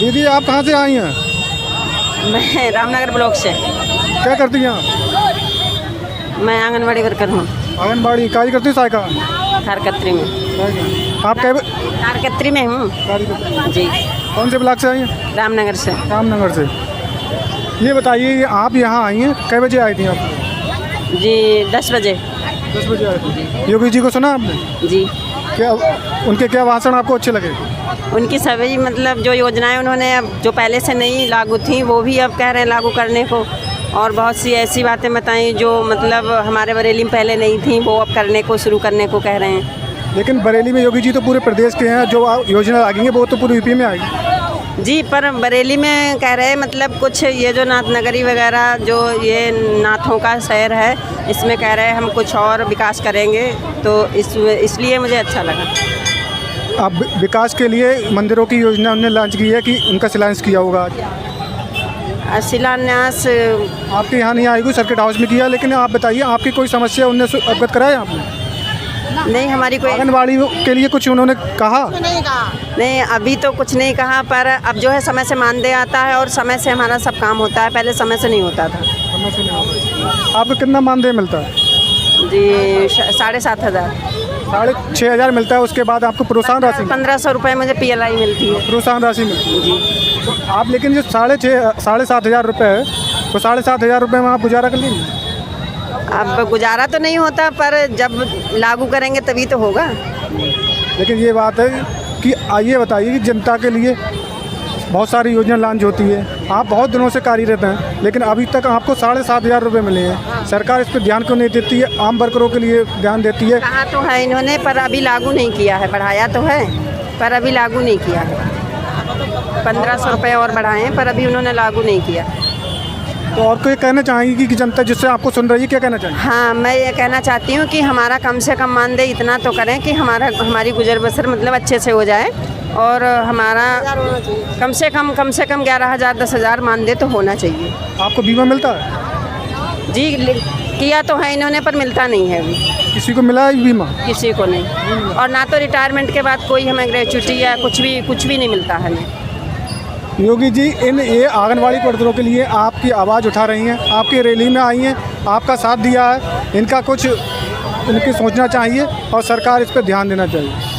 दीदी आप कहाँ से आई हैं? मैं रामनगर ब्लॉक से। क्या करती हैं आप? मैं आंगनबाड़ी वर्कर हूँ। आंगनबाड़ी कार्य करती सहायिका? थारकत्री में। आप क्या थारकत्री में हूँ जी। कौन से ब्लॉक से आई हैं? रामनगर से। रामनगर से। ये बताइए आप यहाँ आई हैं, कै बजे आई थी आप? जी 10 बजे। 10 बजे आई थी। योगी जी को सुना आपने? जी। क्या उनके क्या भाषण आपको अच्छे लगे? उनकी सभी मतलब जो योजनाएं उन्होंने अब जो पहले से नहीं लागू थी वो भी अब कह रहे हैं लागू करने को, और बहुत सी ऐसी बातें बताई जो मतलब हमारे बरेली में पहले नहीं थी, वो अब करने को शुरू करने को कह रहे हैं। लेकिन बरेली में योगी जी तो पूरे प्रदेश के हैं, जो योजना आएंगी वो तो पूरी यूपी में आएगी। जी, पर बरेली में कह रहे हैं मतलब कुछ ये जो नाथ नगरी वगैरह जो ये नाथों का शहर है, इसमें कह रहे हैं हम कुछ और विकास करेंगे, तो इसलिए मुझे अच्छा लगा। अब विकास के लिए मंदिरों की योजना उन्होंने लॉन्च की है कि उनका शिलान्यास किया होगा? शिलान्यास आपके यहाँ नहीं आएगी, सर्किट हाउस में किया, लेकिन आप बताइए आपकी कोई समस्या उनने अवगत कराया आपने? नहीं, हमारी कोई आंगनबाड़ी के लिए कुछ उन्होंने कहा? नहीं, अभी तो कुछ नहीं कहा, पर अब जो है समय से मानदेय आता है और समय से हमारा सब काम होता है, पहले समय से नहीं होता था। समय से नहीं होता। आपको कितना मानदेय मिलता है? जी 7,500। 6,500 मिलता है। उसके बाद आपको प्रोत्साहन राशि? 1,500 रुपये मुझे PLI मिलती है। प्रोत्साहन राशि मिलती है जी। तो आप, लेकिन जो 7,500 रुपये है, तो 7,500 रुपये में आप गुजारा कर लेंगे? अब गुजारा तो नहीं होता, पर जब लागू करेंगे तभी तो होगा। लेकिन ये बात है कि आइए बताइए कि जनता के लिए बहुत सारी योजना लॉन्च होती है, आप बहुत दिनों से कार्यरत हैं, लेकिन अभी तक आपको 7,500 रुपये मिले हैं। सरकार इस पर ध्यान क्यों नहीं देती है? आम वर्करों के लिए ध्यान देती है। कहा तो है इन्होंने, पर अभी लागू नहीं किया है। बढ़ाया तो है पर अभी लागू नहीं किया है। 1,500 रुपये और बढ़ाए हैं, पर अभी उन्होंने लागू नहीं किया। तो और कोई कहना चाहेंगी कि जनता जिससे आपको सुन रही है, क्या कहना चाहेंगी? हाँ, मैं ये कहना चाहती हूँ कि हमारा कम से कम मानदेय इतना तो करें कि हमारी गुजर बसर मतलब अच्छे से हो जाए, और हमारा कम से कम 11,000 10,000 मानदेय तो होना चाहिए। आपको बीमा मिलता है? जी, किया तो है इन्होंने, पर मिलता नहीं है अभी। किसी को मिला है बीमा? किसी को नहीं, और ना तो रिटायरमेंट के बाद कोई हमें ग्रेच्युटी या कुछ भी नहीं मिलता है हमें। योगी जी ये आंगनबाड़ी वर्करों के लिए आपकी आवाज़ उठा रही हैं, आपकी रैली में आई हैं, आपका साथ दिया है, इनका कुछ इनकी सोचना चाहिए और सरकार इस पर ध्यान देना चाहिए।